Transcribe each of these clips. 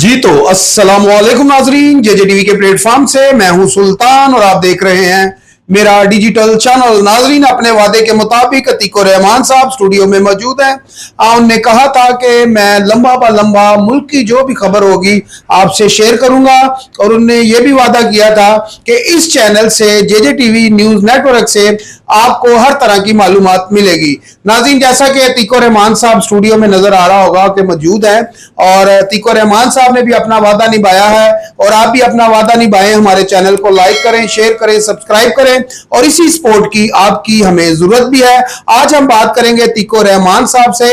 जी तो अस्सलाम वालेकुम नाजरीन, जे टीवी के प्लेटफॉर्म से मैं हूं सुल्तान और आप देख रहे हैं मेरा डिजिटल चैनल। नाजरीन, अपने वादे के मुताबिक अतीको रहमान साहब स्टूडियो में मौजूद हैं। उन्होंने कहा था कि मैं लंबा ब लंबा मुल्क की जो भी खबर होगी आपसे शेयर करूंगा और उन्होंने ये भी वादा किया था कि इस चैनल से जे टीवी न्यूज नेटवर्क से आपको हर तरह की मालूमात मिलेगी। नाज़रीन, जैसा कि अतीको रहमान साहब स्टूडियो में नजर आ रहा होगा कि मौजूद है और अतीको रहमान साहब ने भी अपना वादा निभाया है और आप भी अपना वादा निभाएं। हमारे चैनल को लाइक करें, शेयर करें, सब्सक्राइब करें और इसी सपोर्ट की आपकी हमें जरूरत भी है। आज हम बात करेंगे अतीको रहमान साहब से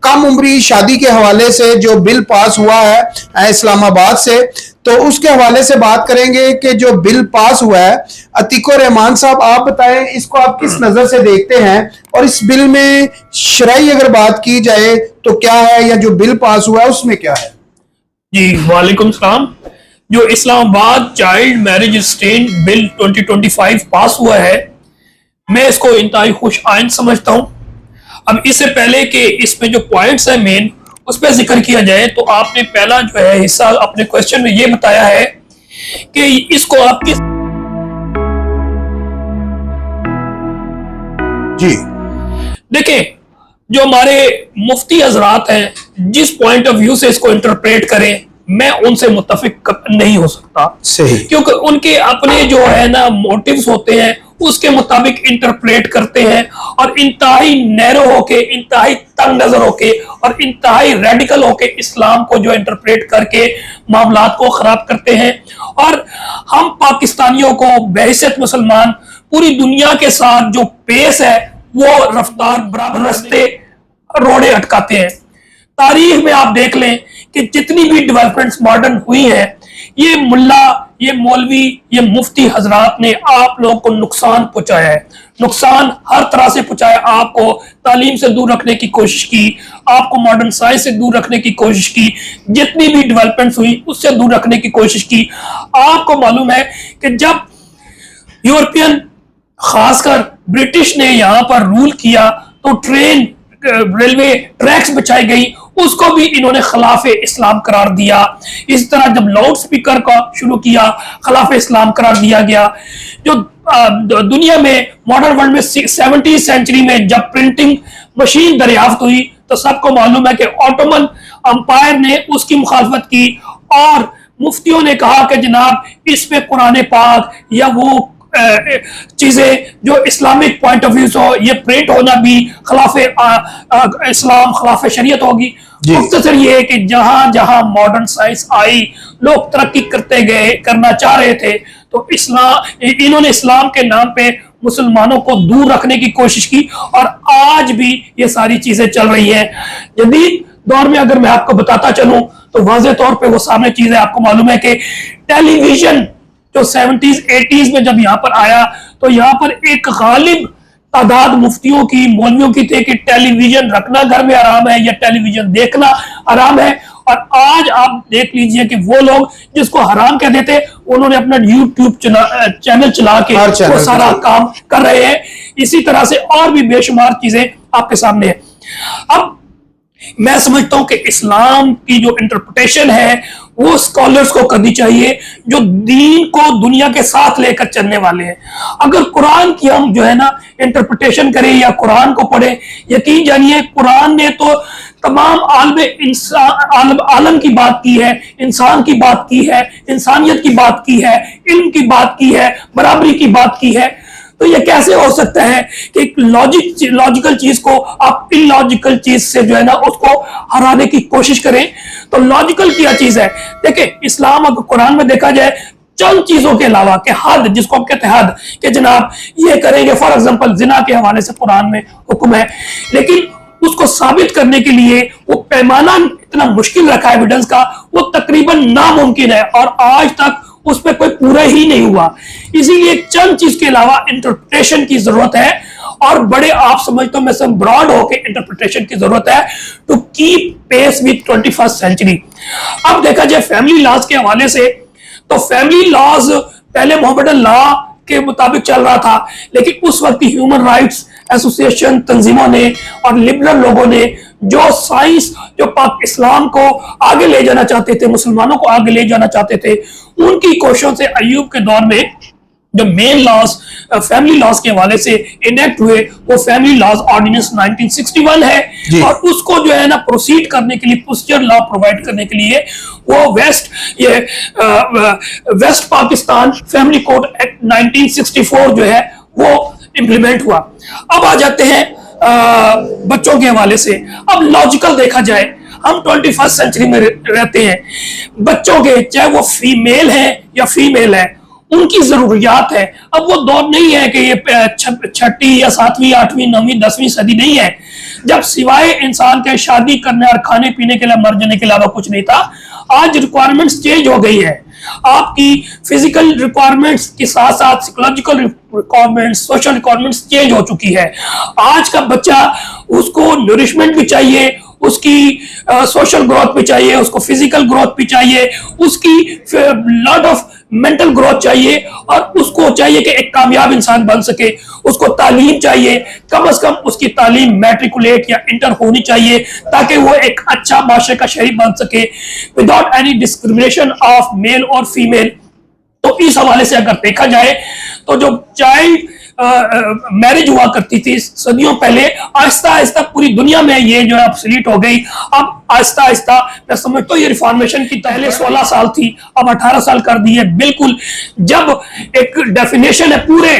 कम उम्री शादी के हवाले से जो बिल पास हुआ है इस्लामाबाद से, तो उसके हवाले से बात करेंगे कि जो बिल पास हुआ है। अतीको रहमान साहब, आप बताएं इसको आप किस नजर से देखते हैं और इस बिल में शरई अगर बात की जाए तो क्या है, या जो बिल पास हुआ है उसमें क्या है? जी वालेकुम सलाम। जो Islamabad child marriage restraint bill 2025 पास हुआ है, मैं इसको इंतहाई खुश आइंद समझता हूं। अब इससे पहले कि इसमें जो पॉइंट्स है मेन उस पर जिक्र किया जाए, तो आपने पहला जो है हिस्सा अपने क्वेश्चन में ये बताया है कि इसको आप किस जी देखें, जो हमारे मुफ्ती हजरात हैं जिस पॉइंट ऑफ व्यू से इसको इंटरप्रेट करें, मैं उनसे मुत्तफिक नहीं हो सकता। सही, क्योंकि उनके अपने जो है ना मोटिव्स होते हैं, उसके मुताबिक इंटरप्रेट करते हैं और इंतहाई नैरो होके, इंतहाई तंग नजर होके और इंतहाई रेडिकल होके इस्लाम को जो इंटरप्रेट करके मामलात को खराब करते हैं। और हम पाकिस्तानियों को बहैसियत मुसलमान पूरी दुनिया के साथ जो पेस है वो रफ्तार बराबर रस्ते रोड़े अटकाते हैं। तारीख में आप देख लें कि जितनी भी डेवलपमेंट्स मॉडर्न हुई हैं, ये मुल्ला, ये मौलवी, ये मुफ्ती हजरात ने आप लोगों को नुकसान पहुंचाया है। नुकसान हर तरह से पहुंचाया। आपको तालीम से दूर रखने की कोशिश की, आपको मॉडर्न साइंस से दूर रखने की कोशिश की, जितनी भी डेवलपमेंट्स हुई उससे दूर रखने की कोशिश की। आपको मालूम है कि जब यूरोपियन, खासकर ब्रिटिश ने यहाँ पर रूल किया तो ट्रेन, रेलवे ट्रैक्स बचाई गई, उसको भी इन्होंने खिलाफ इस्लाम करार दिया। इस तरह जब लाउड स्पीकर का शुरू किया, खिलाफ इस्लाम करार दिया गया। जो दुनिया में मॉडर्न वर्ल्ड में 70वीं सेंचुरी में जब प्रिंटिंग मशीन दरियाफ्त हुई तो सबको मालूम है कि ऑटोमन अंपायर ने उसकी मुखालफत की और मुफ्तियों ने कहा कि जनाब इस पे कुरान पाक या वो चीजें जो इस्लामिक पॉइंट ऑफ व्यू से हो, ये प्रिंट होना भी खिलाफ इस्लाम, खिलाफ शरीयत होगी। मुख्तसर ये है कि जहां जहां मॉडर्न साइंस आई, लोग तरक्की करते गए, करना चाह रहे थे, तो इन्होंने इस्लाम के नाम पे मुसलमानों को दूर रखने की कोशिश की और आज भी ये सारी चीजें चल रही हैं। जदीद दौर में अगर मैं आपको बताता चलूं तो वाज़ेह तौर पे वो सामने चीज है। आपको मालूम है कि टेलीविजन जो 70s 80s में जब यहाँ पर आया तो यहाँ पर एक गालिब तादाद मुफ्तियों की, मौलवियों की थे कि टेलीविजन रखना घर में आराम है या टेलीविजन देखना आराम है। और आज आप देख लीजिए कि वो लोग जिसको हराम कहते थे, उन्होंने अपना यूट्यूब चैनल चला के वो सारा काम कर रहे हैं। इसी तरह से और भी बेशुमार चीजें आपके सामने है। अब मैं समझता हूं कि इस्लाम की जो इंटरप्रिटेशन है वो स्कॉलर्स को करनी चाहिए जो दीन को दुनिया के साथ लेकर चलने वाले हैं। अगर कुरान की हम जो है ना इंटरप्रिटेशन करें या कुरान को पढ़ें, यकीन जानिए कुरान ने तो तमाम आलम की बात की है, इंसान की बात की है, इंसानियत की बात की है, इल्म की बात की है, बराबरी की बात की है। तो ये कैसे हो सकता है कि एक लॉजिकल चीज को आप इलॉजिकल चीज से जो है ना उसको हराने की कोशिश करें? तो लॉजिकल क्या चीज है? देखिए, इस्लाम अगर कुरान में देखा जाए चंद चीजों के अलावा के हद, जिसको हम कहते हैं हद, कि जनाब ये करेंगे, फॉर एग्जांपल जिना के हवाले से कुरान में हुक्म है, लेकिन उसको साबित करने के लिए वो पैमाना इतना मुश्किल रखा है एविडेंस का, वो तकरीबन नामुमकिन है और आज तक उस पर कोई पूरा ही नहीं हुआ। इसीलिए चंद चीज के अलावा इंटरप्रिटेशन की जरूरत है और बड़े, आप समझते हो, मैं सब ब्रॉड होके इंटरप्रिटेशन की जरूरत है to keep pace with 21st century. अब देखा जाए फैमिली लॉज के हवाले से, तो फैमिली लॉज पहले मोहम्मदन लॉ के मुताबिक चल रहा था, लेकिन उस वक्त ह्यूमन राइट्स एसोसिएशन तंजीमों ने और लिबरल लोगों ने जो साइंस, जो पाक इस्लाम को आगे ले जाना चाहते थे, मुसलमानों को आगे ले जाना चाहते थे, उनकी कोशिशों से अय्यूब के दौर में जो मेन लॉज फैमिली लॉज के हवाले से इनेक्ट हुए वो फैमिली लॉज ऑर्डिनेंस 1961 है। और उसको जो है ना प्रोसीड करने के लिए, प्रोसीजर लॉ प्रोवाइड करने के लिए वो west Pakistan family code act 1964 जो है वो इंप्लीमेंट हुआ। अब आ जाते हैं बच्चों के हवाले से। अब लॉजिकल देखा जाए, हम 21st सेंचुरी में रहते हैं, बच्चों के चाहे वो फीमेल है या फीमेल है, उनकी जरूरियात है। अब वो दौर नहीं है कि ये 6वीं या 7वीं 8वीं 9वीं 10वीं सदी नहीं है जब सिवाय इंसान के शादी करने और खाने पीने के लिए मर जाने के अलावा कुछ नहीं था। आज रिक्वायरमेंट्स चेंज हो गई है। आपकी फिजिकल रिक्वायरमेंट्स के साथ साथ psychological requirements, social requirements change हो चुकी है। आज का बच्चा, उसको नरिशमेंट भी चाहिए, उसकी सोशल ग्रोथ भी चाहिए, उसको फिजिकल ग्रोथ भी चाहिए, उसकी लॉट ऑफ मेंटल ग्रोथ चाहिए, और उसको चाहिए कि एक कामयाब इंसान बन सके। उसको तालीम चाहिए, कम से कम उसकी तालीम मैट्रिकुलेट या इंटर होनी चाहिए ताकि वो एक अच्छा माशरे का शहरी बन सके without any discrimination of male और फीमेल। तो इस हवाले से अगर देखा जाए तो जो चाइल्ड मैरिज हुआ करती थी सदियों पहले, आहिस्ता आहिस्ता पूरी दुनिया में ये जो है ऑब्सोलीट हो गई। अब आहिस्ता आहिस्ता मैं समझता हूँ ये रिफॉर्मेशन की पहले 16 साल थी, अब 18 साल कर दी है। बिल्कुल, जब एक डेफिनेशन है पूरे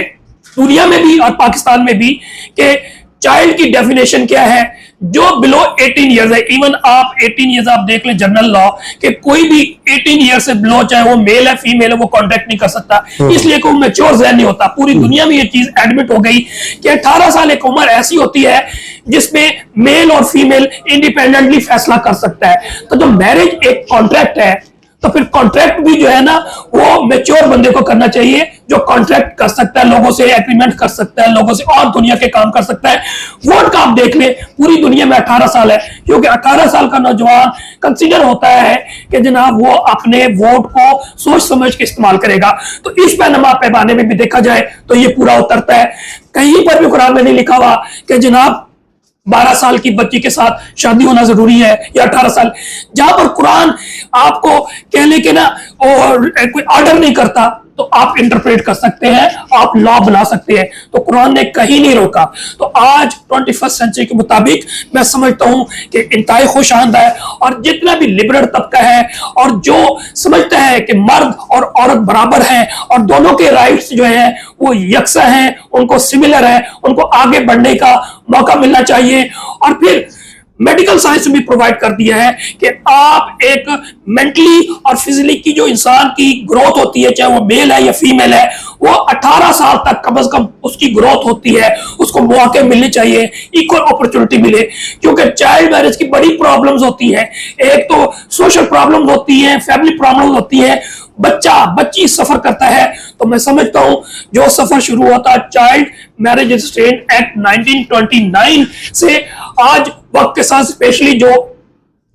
दुनिया में भी और पाकिस्तान में भी कि चाइल्ड की डेफिनेशन क्या है, जो बिलो 18 ईयर्स है। इवन आप 18 ईयर्स आप देख लें जनरल लॉ कि कोई भी 18 ईयर से बिलो, चाहे वो मेल है फीमेल है, वो कॉन्ट्रैक्ट नहीं कर सकता, इसलिए कोई मैच्योर ज़हन नहीं होता। पूरी दुनिया में ये चीज एडमिट हो गई कि 18 साल एक उम्र ऐसी होती है जिसमें मेल और फीमेल इंडिपेंडेंटली फैसला कर सकता है। तो जो मैरिज एक कॉन्ट्रैक्ट है, तो फिर कॉन्ट्रैक्ट भी जो है ना वो मैच्योर बंदे को करना चाहिए, जो कॉन्ट्रैक्ट कर सकता है, लोगों से एग्रीमेंट कर सकता है, लोगों से और दुनिया के काम कर सकता है। वोट का आप देख ले, पूरी दुनिया में 18 साल है, क्योंकि 18 साल का नौजवान कंसीडर होता है कि जनाब वो अपने वोट को सोच समझ के इस्तेमाल करेगा। तो इस पैनमा पैमाने में भी देखा जाए तो ये पूरा उतरता है। कहीं पर भी कुरान में नहीं लिखा हुआ कि जनाब 12 साल की बच्ची के साथ शादी होना जरूरी है या 18 साल। जहां पर कुरान आपको कहने के ना और कोई ऑर्डर नहीं करता तो आप इंटरप्रेट कर सकते हैं, आप लॉ बना सकते हैं। तो कुरान ने कहीं नहीं रोका। तो आज 21st सेंचुरी के मुताबिक मैं समझता हूं कि इंतहाई खुशआमद है, और जितना भी लिबरल तबका है और जो समझता है कि मर्द और औरत बराबर हैं और दोनों के राइट्स जो हैं वो यकसा हैं, उनको सिमिलर है, उनको आगे बढ़ने का मौका मिलना चाहिए। और फिर मेडिकल साइंस भी प्रोवाइड कर दिया है कि आप एक मेंटली और फिजिकली की जो इंसान की ग्रोथ होती है, चाहे वो मेल है या फीमेल है, वो 18 साल तक कम से कम उसकी ग्रोथ होती है, उसको मौके मिलने चाहिए, इक्वल अपॉर्चुनिटी मिले। क्योंकि चाइल्ड मैरिज की बड़ी प्रॉब्लम्स होती हैं, एक तो सोशल प्रॉब्लम्स होती हैं, फैमिली प्रॉब्लम्स होती हैं, बच्ची सफर करता है। तो मैं समझता हूं जो सफर शुरू होता चाइल्ड मैरिज रिस्ट्रेंट एक्ट 1929 से आज वक्त के साथ, स्पेशली जो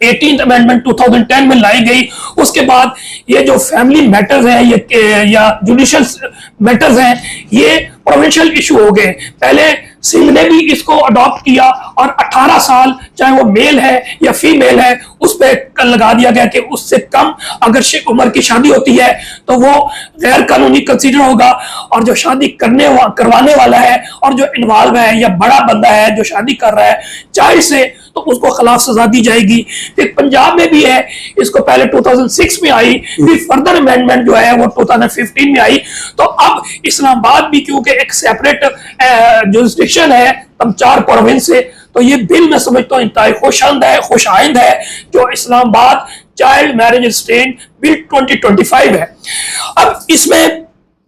18th अमेंडमेंट 2010 में लाई गई, उसके बाद ये जो फैमिली मैटर्स हैं ये या जुडिशियल मैटर्स हैं, ये प्रोविंशियल इशू हो गए। पहले सिंध ने भी इसको अडॉप्ट किया और 18 साल चाहे वो मेल है या फीमेल है उस पर लगा दिया गया कि उससे कम अगर उम्र की शादी होती है तो वो गैर कानूनी कंसीडर होगा, और जो शादी करवाने वाला है और जो इन्वॉल्व है या बड़ा बंदा है जो शादी कर रहा है चाइल्ड से, तो उसको खिलाफ सजा दी जाएगी। फिर पंजाब में भी है, इसको पहले 2006 में आई, फिर फर्दर अमेंडमेंट जो है वो 2015 में आई। तो अब इस्लामाबाद भी क्योंकि एक सेपरेट जुरिस्डिक्शन है तब 4 प्रोविंस से, तो ये बिल मैं समझता हूँ इंतहाई खुशाइंद है जो Islamabad child marriage restraint bill 2025 है। अब इसमें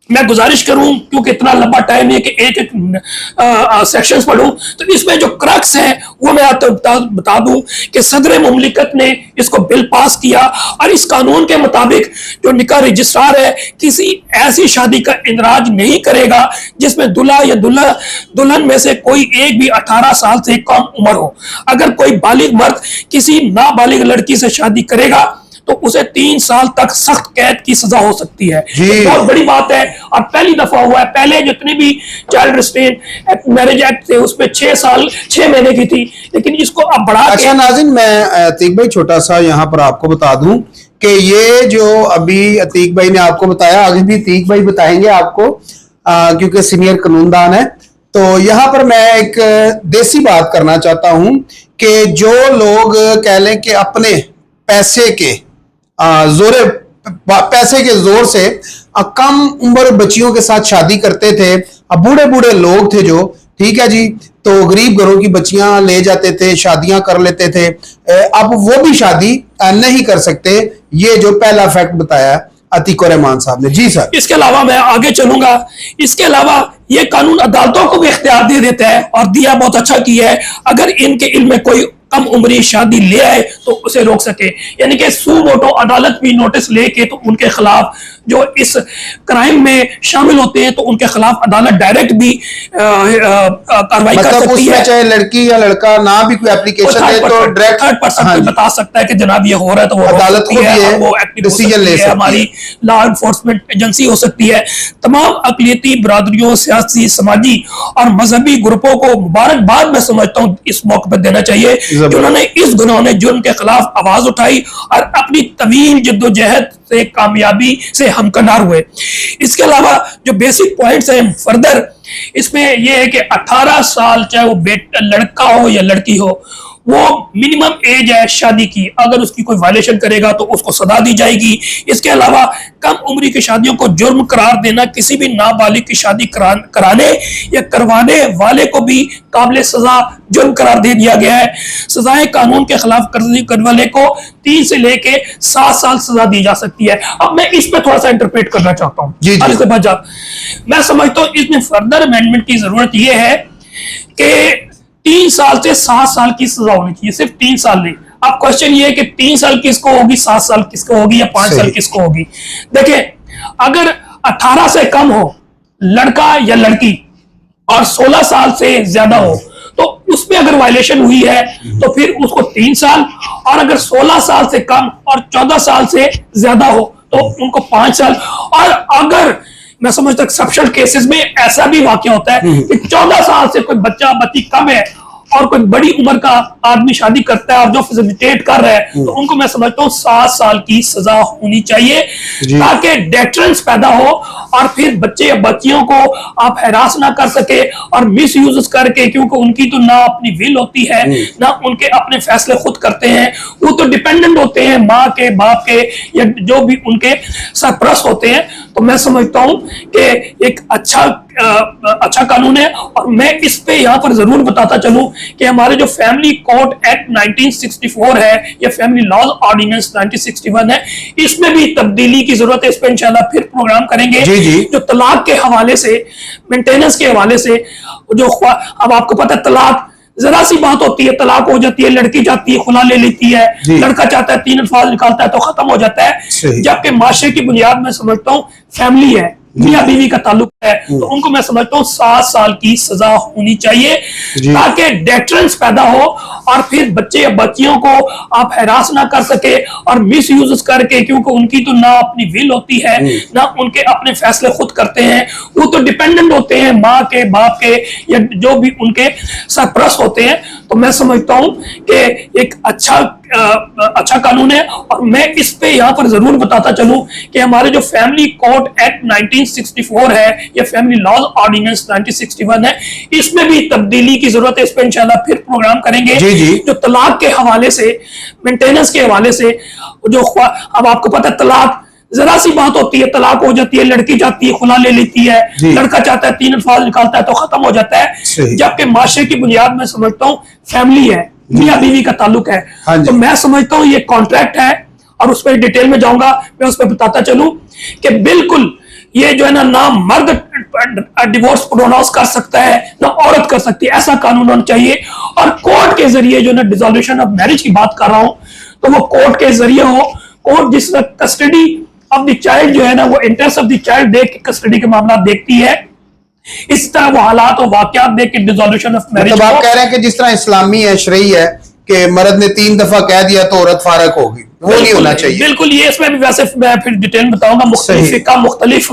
मैं गुजारिश करूं, क्योंकि इतना लंबा टाइम नहीं है कि एक एक सेक्शंस पढ़ूं, तो इसमें जो क्रक्स है वो मैं आपको बता दूं कि सदर मुमलिकत ने इसको बिल पास किया, और इस कानून के मुताबिक जो निकाह रजिस्ट्रार है किसी ऐसी शादी का इंदराज नहीं करेगा जिसमें दूल्हा या दुल्हन में से कोई एक भी 18 साल से कम उम्र हो। अगर कोई बालिग मर्द किसी नाबालिग लड़की से शादी करेगा तो उसे 3 साल तक सख्त कैद की सजा हो सकती है। जी। तो बहुत बड़ी बात है और पहली दफा हुआ है। पहले जितने भी चाइल्ड रिस्ट्रेंट मैरिज एक्ट थे उसमें 6 साल 6 महीने की थी, लेकिन इसको अब बढ़ा के। अच्छा नाज़रीन, मैं अतीक भाई छोटा सा यहाँ पर आपको बता दूं कि ये जो अभी अतीक भाई ने आपको बताया, आगे भी अतीक भाई बताएंगे आपको, क्योंकि सीनियर कानूनदान है। तो यहाँ पर मैं एक देसी बात करना चाहता हूं कि जो लोग कह लें कि अपने पैसे के जोर से कम उम्र बच्चियों के साथ शादी करते थे, अब बूढ़े बूढ़े लोग थे जो, ठीक है जी, तो गरीब घरों की बच्चियां ले जाते थे, शादियां कर लेते थे, अब वो भी शादी नहीं कर सकते। ये जो पहला फैक्ट बताया अतीक रहमान साहब ने। जी सर। इसके अलावा मैं आगे चलूंगा। इसके अलावा ये कानून अदालतों को भी इख्तियार दे देता है और दिया बहुत अच्छा किया है, अगर इनके इल्म में कोई कम उम्री शादी ले आए तो उसे रोक सके। यानी कि सू मोटो अदालत भी नोटिस लेके तो उनके खिलाफ जो इस क्राइम में शामिल होते हैं तो उनके खिलाफ अदालत डायरेक्ट भी कार्रवाई कर सकती है। चाहे लड़की या लड़का ना भी कोई एप्लीकेशन दे तो डायरेक्ट थर्ड पर्सन बता सकता है कि जनाब ये हो रहा है, तो वो अदालत को भी वो डिसीजन ले सकती है। हमारी लॉ एनफोर्समेंट एजेंसी हो सकती है। तमाम अक़लियती बरादरियों, सियासी, समाजी और मजहबी ग्रुपों को मुबारकबाद मैं समझता हूँ इस मौके पर देना चाहिए कि उन्होंने इस गुनाह ने जुर्म के खिलाफ आवाज उठाई और अपनी तवील जद्दोजहद से कामयाबी से हमकनार हुए। इसके अलावा जो बेसिक पॉइंट्स हैं फर्दर, इसमें यह है कि 18 साल चाहे वो लड़का हो या लड़की हो, वो मिनिमम एज है शादी की। अगर उसकी कोई वायलेशन करेगा तो उसको सजा दी जाएगी। इसके अलावा कम उम्री की शादियों को जुर्म करार देना किसी भी नाबालिग की शादी कराने या करवाने वाले को भी काबिल सजा जुर्म करार दे दिया गया है। सजाएं कानून के खिलाफ करने वाले को 3 से लेके 7 साल सजा दी जा सकती है। अब मैं इस पे थोड़ा सा इंटरप्रेट करना चाहता हूँ। मैं समझता हूँ इसमें फर्दर अमेंडमेंट की जरूरत यह है कि 3 साल से 7 साल की सजा होनी चाहिए, सिर्फ 3 साल नहीं। अब क्वेश्चन ये है कि 3 साल किसको होगी, 7 साल किसको होगी या 5 साल किसको होगी। देखिए, अगर 18 से कम हो लड़का या लड़की और 16 साल से ज्यादा हो तो उसमें अगर वायलेशन हुई है तो फिर उसको 3 साल, और अगर 16 साल से कम और 14 साल से ज्यादा हो तो उनको 5 साल। और अगर मैं समझता हूं एक्सेप्शनल केसेस में ऐसा भी वाकया होता है कि 14 साल से कोई बच्ची कम है और कोई बड़ी उम्र का आदमी शादी करता है और जो फैसिलिटेट कर रहा है, तो उनको मैं समझता हूँ 7 साल की सजा होनी चाहिए ताकि डेटरेंस पैदा हो और फिर बच्चे या बच्चियों को आप हैरास ना कर सके और मिस यूज करके, क्योंकि उनकी तो ना अपनी विल होती है ना उनके अपने फैसले खुद करते हैं, वो तो डिपेंडेंट होते हैं माँ के, बाप के या जो भी उनके सरपरस्त होते हैं। तो मैं समझता हूं कि एक अच्छा कानून है। और मैं इस पे यहां पर जरूर बताता चलूं कि हमारे जो फैमिली कोर्ट एक्ट 1964 है या फैमिली लॉज ऑर्डिनेंस 1961 है, इसमें भी तब्दीली की जरूरत है। इस पर इंशाल्लाह फिर प्रोग्राम करेंगे। जो तलाक के हवाले से, मेंटेनेंस के हवाले से, जो अब आपको पता है तलाक जरा सी बात होती है, तलाक हो जाती है, लड़की जाती है खुला ले लेती है, लड़का चाहता है 3 अल्फाज निकालता है तो खत्म हो जाता है। जबकि माशरे की बुनियाद में समझता हूँ फैमिली है, मियां बीवी का ताल्लुक है, तो उनको मैं समझता हूँ 7 साल की सजा होनी चाहिए ताकि डेटरेंस पैदा हो और फिर बच्चे या बच्चियों को आप हैरास ना कर सके और मिस यूज करके, क्योंकि उनकी तो ना अपनी विल होती है ना उनके अपने फैसले खुद करते हैं, वो तो डिपेंडेंट होते हैं माँ के, बाप के या जो भी उनके सरपरस्त होते हैं। तो मैं समझता हूँ कि एक अच्छा कानून है। और मैं इस पे यहाँ पर जरूर बताता चलूं कि हमारे जो फैमिली कोर्ट एक्ट 1964 है या फैमिली लॉज ऑर्डिनेंस 1961 है, इसमें भी तब्दीली की जरूरत है। इस पे इंशाल्लाह फिर प्रोग्राम करेंगे। जो तलाक के हवाले से, मेंटेनेंस के हवाले से, जो अब आपको पता है तलाक जरा सी बात होती है, तलाक हो जाती है, लड़की जाती है खुला ले लेती है, लड़का चाहता है 3 अल्फाज निकालता है तो खत्म हो जाता है। जबकि माशरे की बुनियाद में समझता हूँ फैमिली है, मियां बीवी का ताल्लुक है। तो मैं समझता हूँ ये कॉन्ट्रैक्ट है और उस पर डिटेल में जाऊंगा, मैं उस पर बताता चलूं कि बिल्कुल ये जो है ना मर्द डिवोर्स प्रोनाउंस कर सकता है ना औरत कर सकती है, ऐसा कानून होना चाहिए। और कोर्ट के जरिए जो ना डिसॉल्यूशन ऑफ मैरिज की बात कर रहा हूं तो वो कोर्ट के जरिए हो। कोर्ट जिस वक्त कस्टडी ऑफ द चाइल्ड जो है ना वो इंटरेस्ट ऑफ द चाइल्ड देख के कस्टडी के मामला देखती है, इस तरह वो हालात और वाकयात देख के डिसॉल्यूशन ऑफ मैरिज। मतलब आप कह रहे हैं कि जिस तरह इस्लामी है, शरई है कि मर्द ने 3 दफा कह दिया तो औरत फारक होगी, वो नहीं होना चाहिए। बिल्कुल, ये इसमें भी वैसे मैं फिर डिटेल में बताऊंगा, मुख्तलिफ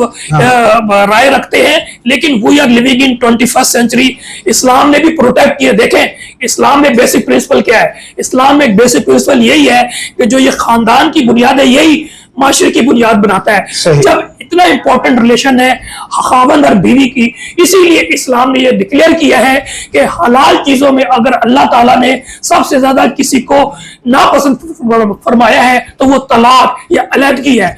राय रखते हैं, लेकिन we are living in 21st century. इस्लाम ने भी प्रोटेक्ट किया। देखें, इस्लाम में बेसिक प्रिंसिपल क्या है? इस्लाम में एक बेसिक प्रिंसिपल यही है कि जो ये खानदान की बुनियाद है, यही माशरे की बुनियाद बनाता है। जब इतना इंपॉर्टेंट रिलेशन है खावंद और बीवी की, इसीलिए इस्लाम ने यह डिक्लेयर किया है कि हलाल चीजों में अगर अल्लाह ताला ने सबसे ज्यादा किसी को नापसंद फरमाया है तो वो तलाक या अलहदगी है।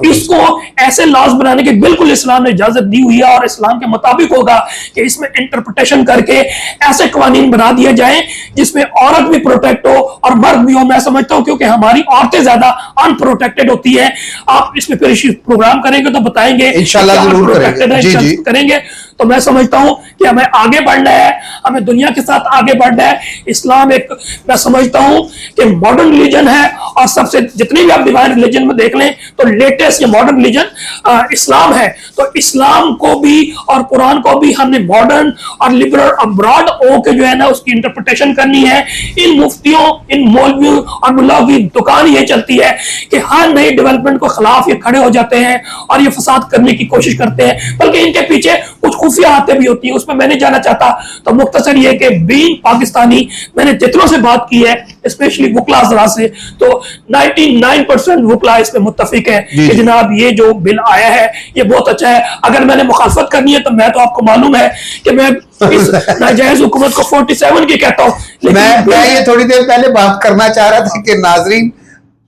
इसको ऐसे लॉज बनाने की बिल्कुल इस्लाम ने इजाजत दी हुई है, और इस्लाम के मुताबिक होगा कि इसमें इंटरप्रिटेशन करके ऐसे कानून बना दिए जाए जिसमें औरत भी प्रोटेक्ट हो और मर्द भी हो। मैं समझता हूं क्योंकि हमारी औरतें ज्यादा अनप्रोटेक्टेड होती है। आप इसमें फिर प्रोग्राम करेंगे तो बताएंगे, इंशाल्लाह जरूर करेंगे। जी जी करेंगे। तो मैं समझता हूं कि हमें आगे बढ़ना है, हमें दुनिया के साथ आगे बढ़ना है। इस्लाम एक, मैं समझता हूं कि मॉडर्न रिलीजन है, और सबसे जितने भी आप डिवाइन रिलीजन में देख लें तो लेटेस्ट ये मॉडर्न रिलीजन इस्लाम है। तो इस्लाम को भी और कुरान को भी हमने मॉडर्न और लिबरल और ब्रॉड हो के जो है ना उसकी इंटरप्रिटेशन करनी है। इन मुफ्तियों, इन मौलवियों और मुल्लाओं की दुकान ये चलती है कि हर नई डेवलपमेंट को खिलाफ ये खड़े हो जाते हैं और ये फसाद करने की कोशिश करते हैं, बल्कि इनके पीछे कुछ खुफिया बातें भी होती है, उसमें मैं नहीं जाना चाहता। तो मुख्तसर ये कि बीइंग पाकिस्तानी, मैंने जितनों से बात की है स्पेशली वुकला हज़रात से, तो 99% वुकला इस पे मुत्तफिक है कि जनाब ये जो बिल आया है ये बहुत अच्छा है। अगर मैंने मुखालफत करनी है तो मैं तो आपको मालूम है कि मैं इस नाजायज हुकूमत को 47 की कहता हूँ। मैं ये थोड़ी देर पहले बात करना चाह रहा था कि नाजरीन,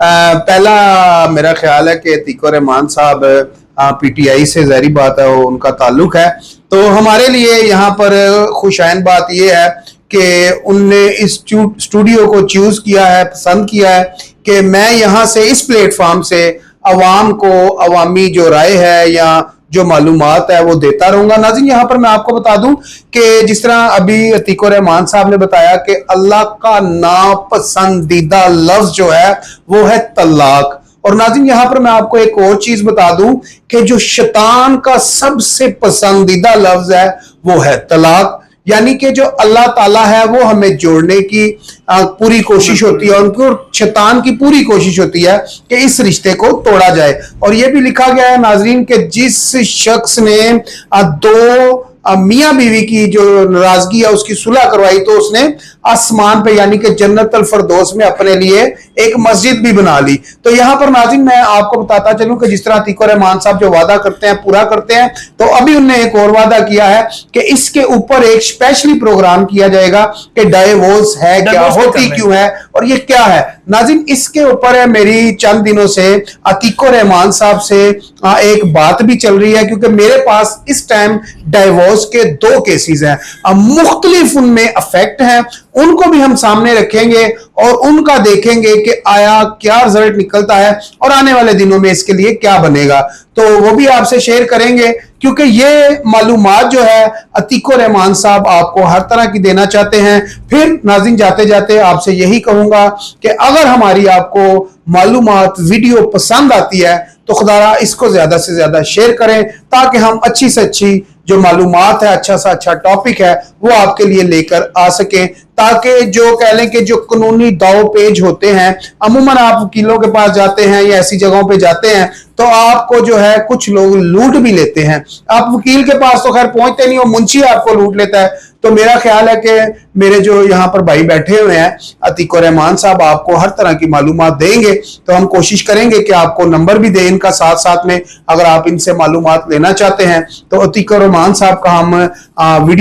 पहला मेरा ख्याल है कि अतीकुर रहमान साहब पीटीआई से ज़ाहिर बात है वो उनका ताल्लुक है, तो हमारे लिए यहाँ पर खुशैन बात ये है कि उनने इस स्टूडियो को चूज किया है, पसंद किया है कि मैं यहाँ से इस प्लेटफॉर्म से अवाम को अवामी जो राय है या जो मालूमात है वो देता रहूंगा। नाज़रीन, यहाँ पर मैं आपको बता दूं कि जिस तरह अभी अतीकुर रहमान साहब ने बताया कि अल्लाह का नापसंदीदा लफ्ज जो है वो है तलाक। और नाज़रीन, यहाँ पर मैं आपको एक और चीज बता दूं कि जो शैतान का सबसे पसंदीदा लफ्ज है वो है तलाक। यानी कि जो अल्लाह ताला है वो हमें जोड़ने की पूरी कोशिश होती है, और उनको शैतान की पूरी कोशिश होती है कि इस रिश्ते को तोड़ा जाए। और ये भी लिखा गया है नाजरीन कि जिस शख्स ने दो मियां बीवी की जो नाराजगी है उसकी सुलह करवाई तो उसने आसमान पे यानी कि जन्नत अल फरदौस में अपने लिए एक मस्जिद भी बना ली। तो यहां पर नाज़रीन मैं आपको बताता चलूं कि जिस तरह अतीकुर रहमान साहब जो वादा करते हैं पूरा करते हैं, तो अभी उन्होंने एक और वादा किया है कि इसके ऊपर एक स्पेशली प्रोग्राम किया जाएगा कि डाइवोर्स है क्या, होती क्यों है और ये क्या है। नाज़रीन, इसके ऊपर है मेरी चंद दिनों से अतीकुर रहमान साहब से एक बात भी चल रही है, क्योंकि मेरे पास इस टाइम डाइवोर्स के 2 केसेस हैं, मुख्तलिफ उनमें अफेक्ट हैं, उनको भी हम सामने रखेंगे और उनका देखेंगे कि आया क्या रिजल्ट निकलता है और आने वाले दिनों में इसके लिए क्या बनेगा, तो वो भी आपसे शेयर करेंगे। क्योंकि ये मालूमात जो है अतीकुर रहमान साहब आपको हर तरह की देना चाहते हैं। फिर नाज़रीन, जाते जाते आपसे यही कहूंगा कि अगर हमारी आपको मालूमात वीडियो पसंद आती है तो खुदारा इसको ज्यादा से ज्यादा शेयर करें, ताकि हम अच्छी से अच्छी जो मालूमात है, अच्छा सा अच्छा टॉपिक है वो आपके लिए लेकर आ सकें, ताकि जो कह लें कि जो कानूनी दाव पेज होते हैं, अमूमन आप वकीलों के पास जाते हैं या ऐसी जगहों पे जाते हैं तो आपको जो है कुछ लोग लूट भी लेते हैं। आप वकील के पास तो खैर पहुंचते नहीं हो, मुंशी आपको लूट लेता है। तो मेरा ख्याल है कि मेरे जो यहाँ पर भाई बैठे हुए हैं अतीकुर रहमान साहब आपको हर तरह की मालूमात देंगे, तो हम कोशिश करेंगे कि आपको नंबर भी दें इनका, साथ साथ में अगर आप इनसे मालूमात लेना चाहते हैं तो अतीकुर रहमान साहब का हम वीडियो